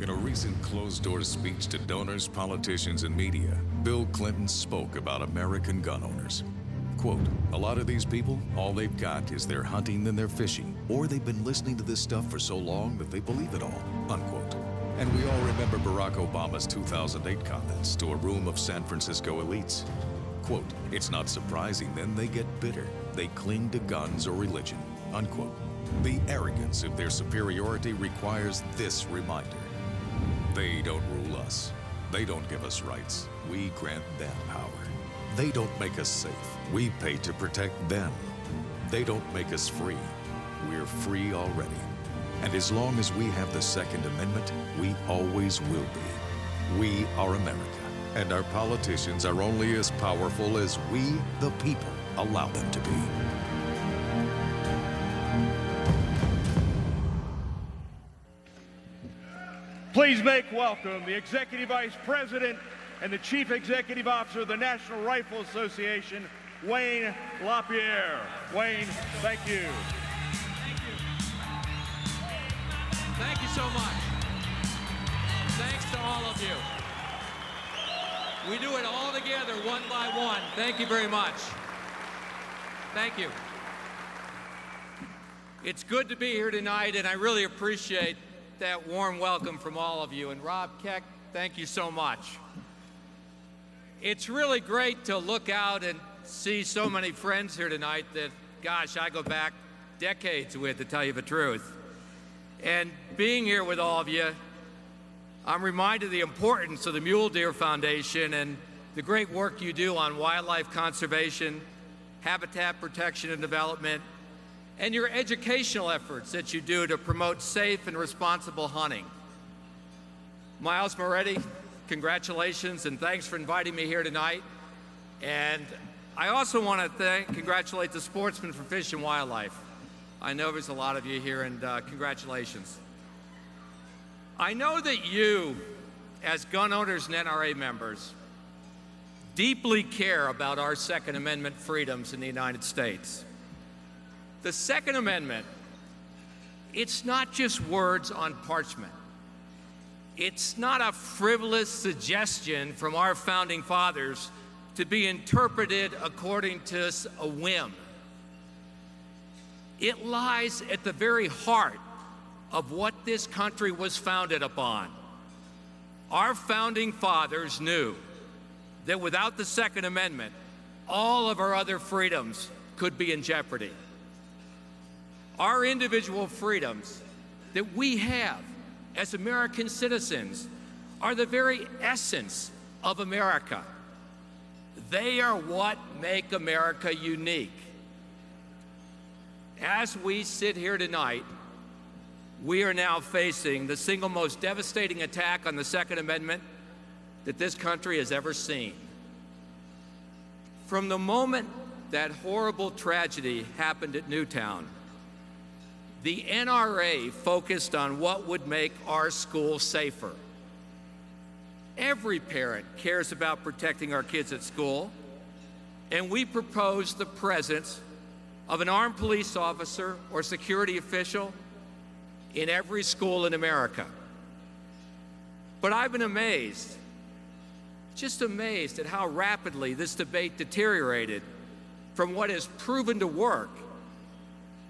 In a recent closed-door speech to donors, politicians, and media, Bill Clinton spoke about American gun owners. Quote, "A lot of these people, all they've got is their hunting and their fishing, or they've been listening to this stuff for so long that they believe it all," unquote. And we all remember Barack Obama's 2008 comments to a room of San Francisco elites. Quote, "It's not surprising then they get bitter. They cling to guns or religion," unquote. The arrogance of their superiority requires this reminder. They don't rule us. They don't give us rights. We grant them power. They don't make us safe. We pay to protect them. They don't make us free. We're free already. And as long as we have the Second Amendment, we always will be. We are America, and our politicians are only as powerful as we, the people, allow them to be. Please make welcome the Executive Vice President and the Chief Executive Officer of the National Rifle Association, Wayne LaPierre. Wayne, thank you. Thank you. Thank you so much. Thanks to all of you. We do it all together, one by one. Thank you very much. Thank you. It's good to be here tonight, and I really appreciate that warm welcome from all of you. And Rob Keck, thank you so much. It's really great to look out and see so many friends here tonight that, gosh, I go back decades with, to tell you the truth. And being here with all of you, I'm reminded of the importance of the Mule Deer Foundation and the great work you do on wildlife conservation, habitat protection and development, and your educational efforts that you do to promote safe and responsible hunting. Miles Moretti, congratulations, and thanks for inviting me here tonight. And I also want to congratulate the Sportsmen for Fish and Wildlife. I know there's a lot of you here, and congratulations. I know that you, as gun owners and NRA members, deeply care about our Second Amendment freedoms in the United States. The Second Amendment, it's not just words on parchment. It's not a frivolous suggestion from our founding fathers to be interpreted according to a whim. It lies at the very heart of what this country was founded upon. Our founding fathers knew that without the Second Amendment, all of our other freedoms could be in jeopardy. Our individual freedoms that we have as American citizens are the very essence of America. They are what make America unique. As we sit here tonight, we are now facing the single most devastating attack on the Second Amendment that this country has ever seen. From the moment that horrible tragedy happened at Newtown, the NRA focused on what would make our schools safer. Every parent cares about protecting our kids at school, and we proposed the presence of an armed police officer or security official in every school in America. But I've been amazed, just amazed at how rapidly this debate deteriorated from what is proven to work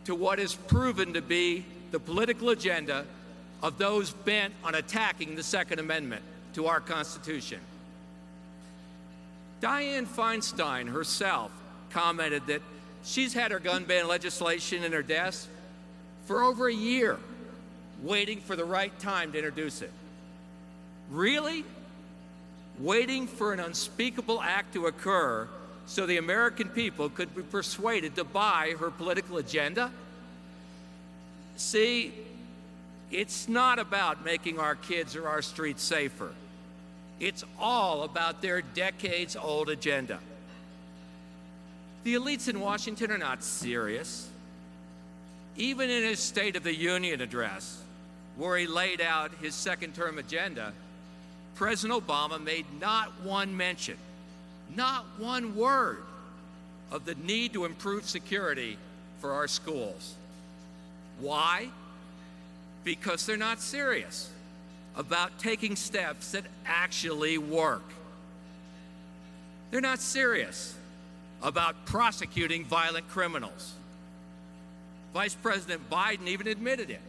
to what is proven to be the political agenda of those bent on attacking the Second Amendment to our Constitution. Dianne Feinstein herself commented that she's had her gun ban legislation in her desk for over a year, waiting for the right time to introduce it. Really? Waiting for an unspeakable act to occur so the American people could be persuaded to buy her political agenda? See, it's not about making our kids or our streets safer. It's all about their decades-old agenda. The elites in Washington are not serious. Even in his State of the Union address, where he laid out his second-term agenda, President Obama made not one mention, not one word of the need to improve security for our schools. Why? Because they're not serious. about taking steps that actually work. They're not serious about prosecuting violent criminals. Vice President Biden even admitted it,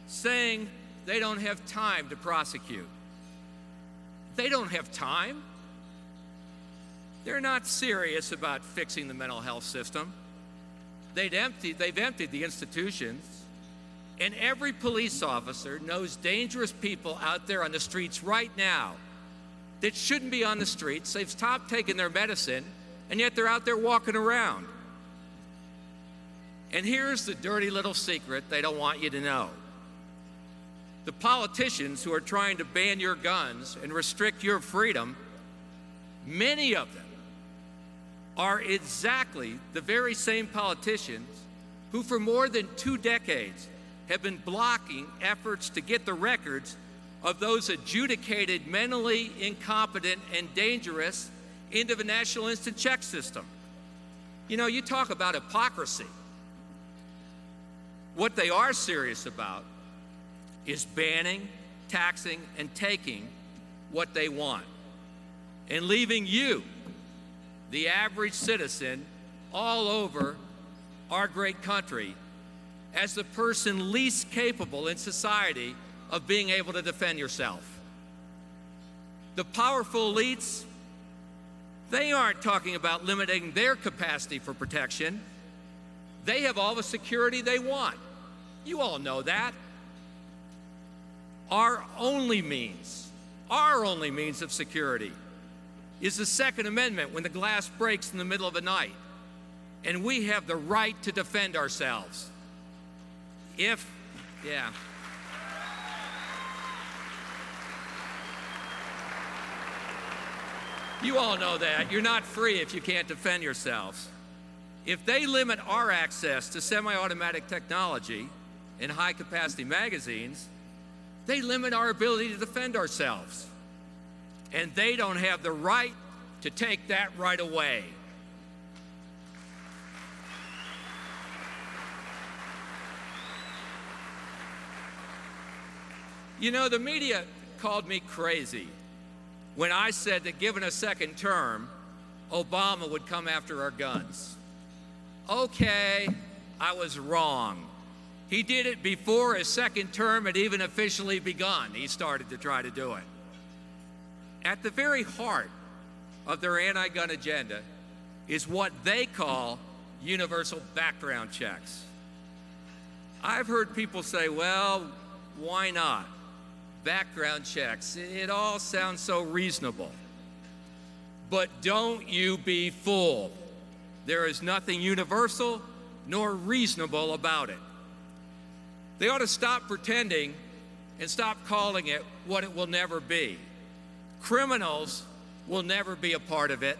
saying they don't have time to prosecute. They don't have time. They're not serious about fixing the mental health system. They've emptied the institutions, and every police officer knows dangerous people out there on the streets right now that shouldn't be on the streets. They've stopped taking their medicine, and yet they're out there walking around. And here's the dirty little secret they don't want you to know. The politicians who are trying to ban your guns and restrict your freedom, many of them are exactly the very same politicians who for more than 2 decades have been blocking efforts to get the records of those adjudicated mentally incompetent and dangerous into the National Instant Check System. You know, you talk about hypocrisy. What they are serious about is banning, taxing, and taking what they want, and leaving you, the average citizen, all over our great country, as the person least capable in society of being able to defend yourself. The powerful elites, they aren't talking about limiting their capacity for protection. They have all the security they want. You all know that. Our only means of security is the Second Amendment when the glass breaks in the middle of the night, and we have the right to defend ourselves. You all know that. You're not free if you can't defend yourselves. If they limit our access to semi-automatic technology and high-capacity magazines, they limit our ability to defend ourselves. And they don't have the right to take that right away. You know, the media called me crazy when I said that given a second term, Obama would come after our guns. Okay, I was wrong. He did it before his second term had even officially begun. He started to try to do it. At the very heart of their anti-gun agenda is what they call universal background checks. I've heard people say, well, why not? Background checks, it all sounds so reasonable. But don't you be fooled. There is nothing universal nor reasonable about it. They ought to stop pretending and stop calling it what it will never be. Criminals will never be a part of it.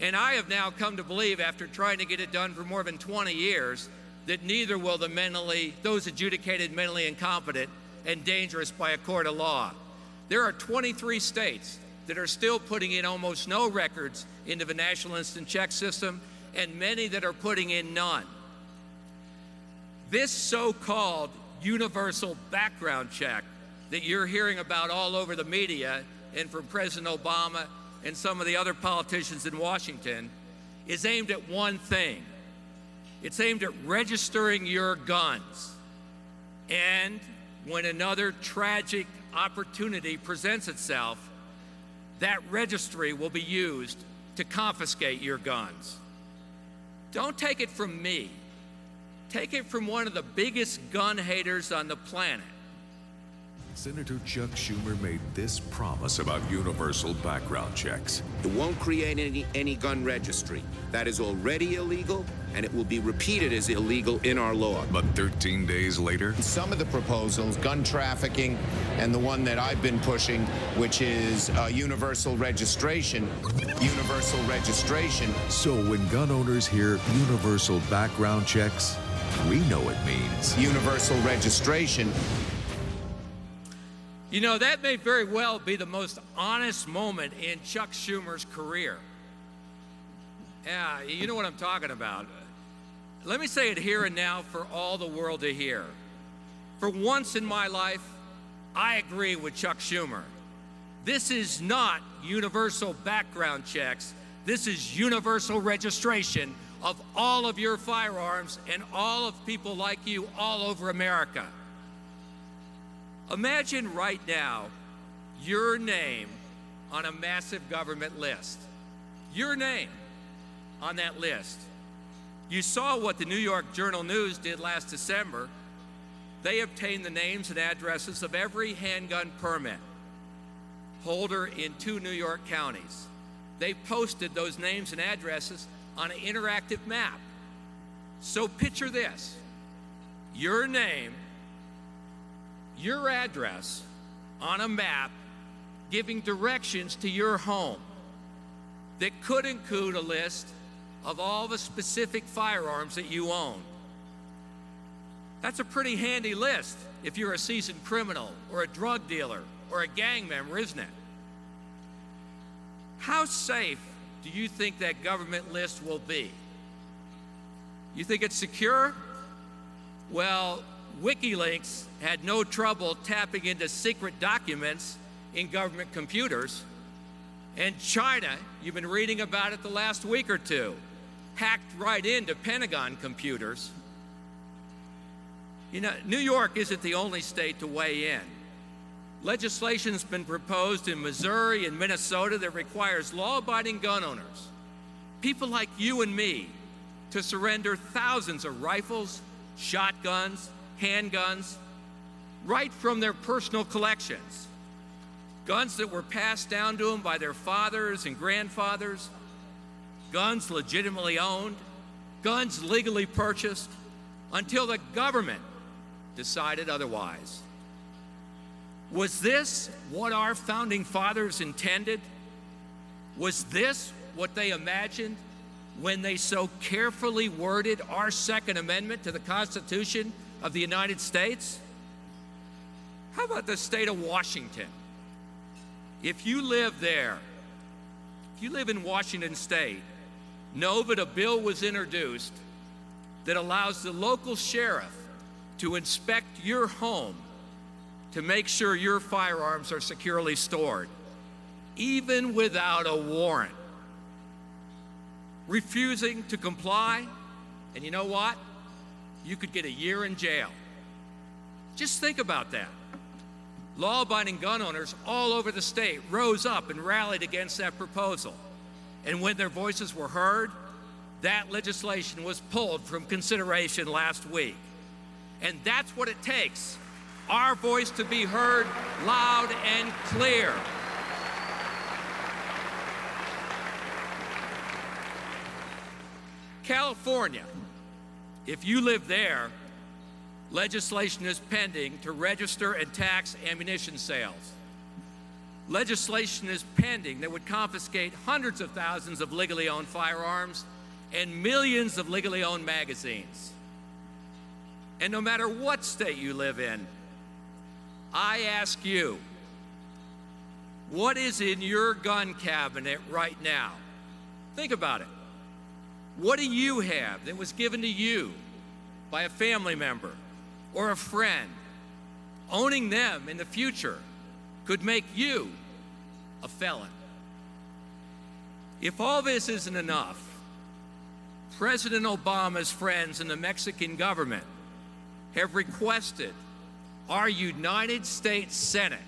And I have now come to believe, after trying to get it done for more than 20 years, that neither will those adjudicated mentally incompetent and dangerous by a court of law. There are 23 states that are still putting in almost no records into the National Instant Check System, and many that are putting in none. This so-called universal background check that you're hearing about all over the media and from President Obama and some of the other politicians in Washington is aimed at one thing. It's aimed at registering your guns. And when another tragic opportunity presents itself, that registry will be used to confiscate your guns. Don't take it from me. Take it from one of the biggest gun haters on the planet. Senator Chuck Schumer made this promise about universal background checks. It won't create any gun registry. That is already illegal, and it will be repeated as illegal in our law. But 13 days later, some of the proposals, gun trafficking, and the one that I've been pushing, which is universal registration. Universal registration. So when gun owners hear universal background checks, we know it means universal registration. You know, that may very well be the most honest moment in Chuck Schumer's career. Yeah, you know what I'm talking about. Let me say it here and now for all the world to hear. For once in my life, I agree with Chuck Schumer. This is not universal background checks. This is universal registration of all of your firearms and all of people like you all over America. Imagine right now your name on a massive government list. Your name on that list. You saw what the New York Journal News did last December. They obtained the names and addresses of every handgun permit holder in 2 New York counties. They posted those names and addresses on an interactive map. So picture this: your name, your address on a map giving directions to your home that could include a list of all the specific firearms that you own. That's a pretty handy list if you're a seasoned criminal or a drug dealer or a gang member, isn't it? How safe do you think that government list will be? You think it's secure? Well, WikiLeaks had no trouble tapping into secret documents in government computers. And China, you've been reading about it the last week or two, hacked right into Pentagon computers. You know, New York isn't the only state to weigh in. Legislation's been proposed in Missouri and Minnesota that requires law-abiding gun owners, people like you and me, to surrender thousands of rifles, shotguns, handguns, right from their personal collections. Guns that were passed down to them by their fathers and grandfathers, guns legitimately owned, guns legally purchased, until the government decided otherwise. Was this what our founding fathers intended? Was this what they imagined when they so carefully worded our Second Amendment to the Constitution of the United States? How about the state of Washington? If you live there, if you live in Washington State, know that a bill was introduced that allows the local sheriff to inspect your home to make sure your firearms are securely stored, even without a warrant. Refusing to comply, and you know what? You could get a year in jail. Just think about that. Law-abiding gun owners all over the state rose up and rallied against that proposal. And when their voices were heard, that legislation was pulled from consideration last week. And that's what it takes, our voice to be heard loud and clear. California, if you live there, legislation is pending to register and tax ammunition sales. Legislation is pending that would confiscate hundreds of thousands of legally owned firearms and millions of legally owned magazines. And no matter what state you live in, I ask you, what is in your gun cabinet right now? Think about it. What do you have that was given to you by a family member or a friend? Owning them in the future could make you a felon. If all this isn't enough, President Obama's friends in the Mexican government have requested our United States Senate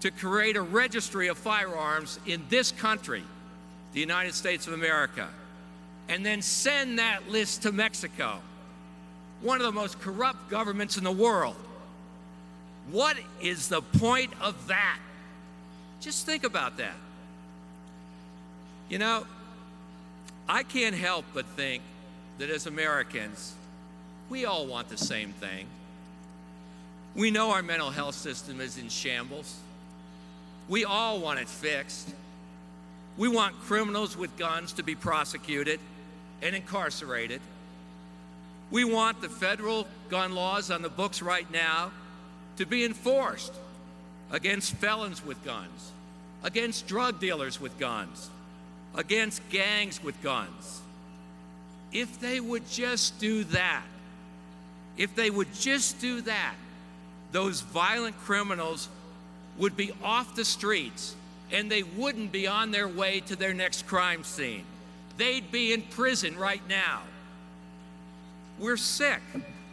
to create a registry of firearms in this country, the United States of America, and then send that list to Mexico, one of the most corrupt governments in the world. What is the point of that? Just think about that. You know, I can't help but think that as Americans, we all want the same thing. We know our mental health system is in shambles. We all want it fixed. We want criminals with guns to be prosecuted and incarcerated. We want the federal gun laws on the books right now to be enforced against felons with guns, against drug dealers with guns, against gangs with guns. If they would just do that, if they would just do that, those violent criminals would be off the streets and they wouldn't be on their way to their next crime scene. They'd be in prison right now. We're sick.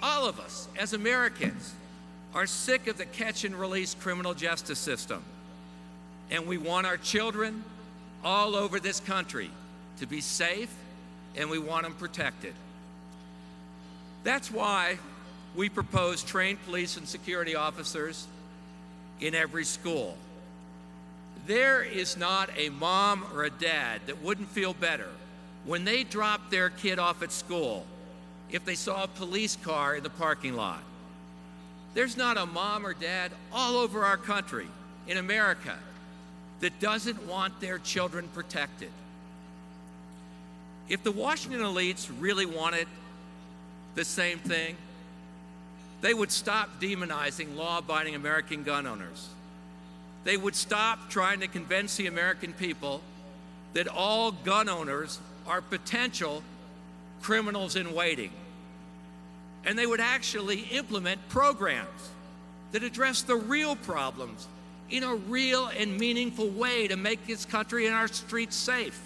All of us, as Americans, are sick of the catch and release criminal justice system. And we want our children all over this country to be safe, and we want them protected. That's why we propose trained police and security officers in every school. There is not a mom or a dad that wouldn't feel better when they dropped their kid off at school if they saw a police car in the parking lot. There's not a mom or dad all over our country, in America, that doesn't want their children protected. If the Washington elites really wanted the same thing, they would stop demonizing law-abiding American gun owners. They would stop trying to convince the American people that all gun owners are potential criminals in waiting. And they would actually implement programs that address the real problems in a real and meaningful way to make this country and our streets safe.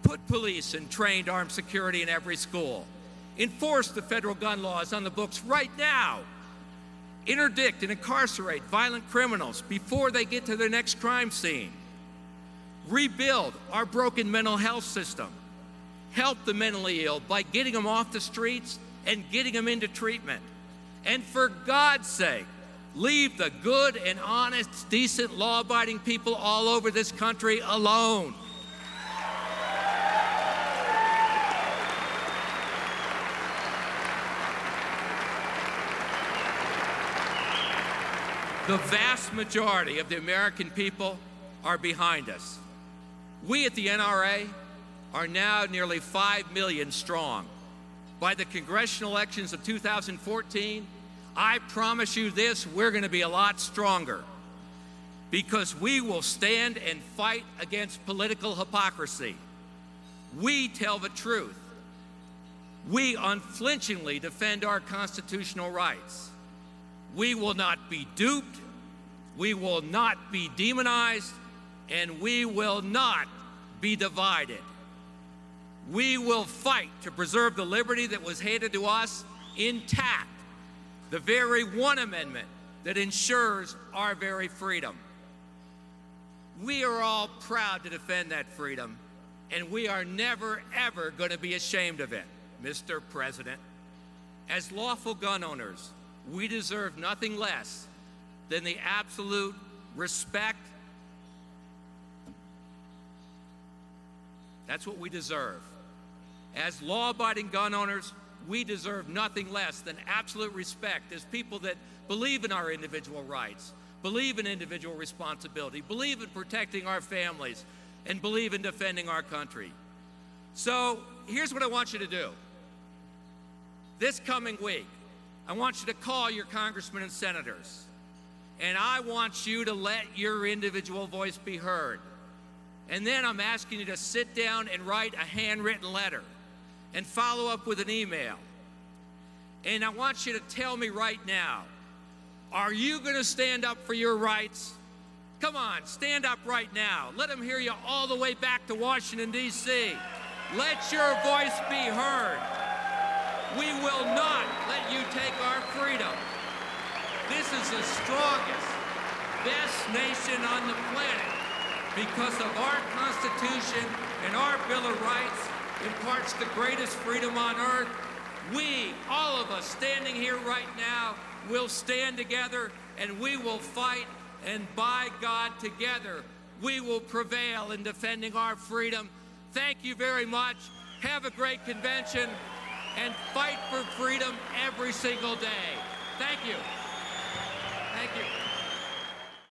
Put police and trained armed security in every school. Enforce the federal gun laws on the books right now. Interdict and incarcerate violent criminals before they get to their next crime scene. Rebuild our broken mental health system. Help the mentally ill by getting them off the streets and getting them into treatment. And for God's sake, leave the good and honest, decent, law-abiding people all over this country alone. The vast majority of the American people are behind us. We at the NRA are now nearly 5 million strong. By the congressional elections of 2014, I promise you this, we're going to be a lot stronger, because we will stand and fight against political hypocrisy. We tell the truth. We unflinchingly defend our constitutional rights. We will not be duped, we will not be demonized, and we will not be divided. We will fight to preserve the liberty that was handed to us intact, the very one amendment that ensures our very freedom. We are all proud to defend that freedom, and we are never, ever going to be ashamed of it, Mr. President. As lawful gun owners, we deserve nothing less than the absolute respect. That's what we deserve. As law-abiding gun owners, we deserve nothing less than absolute respect as people that believe in our individual rights, believe in individual responsibility, believe in protecting our families, and believe in defending our country. So here's what I want you to do. This coming week, I want you to call your congressmen and senators, and I want you to let your individual voice be heard. And then I'm asking you to sit down and write a handwritten letter and follow up with an email. And I want you to tell me right now, are you going to stand up for your rights? Come on, stand up right now. Let them hear you all the way back to Washington, D.C. Let your voice be heard. We will not let you take our freedom. This is the strongest, best nation on the planet because of our Constitution and our Bill of Rights imparts the greatest freedom on earth. We, all of us standing here right now, will stand together and we will fight, and by God, together, we will prevail in defending our freedom. Thank you very much. Have a great convention and fight for freedom every single day. Thank you. Thank you.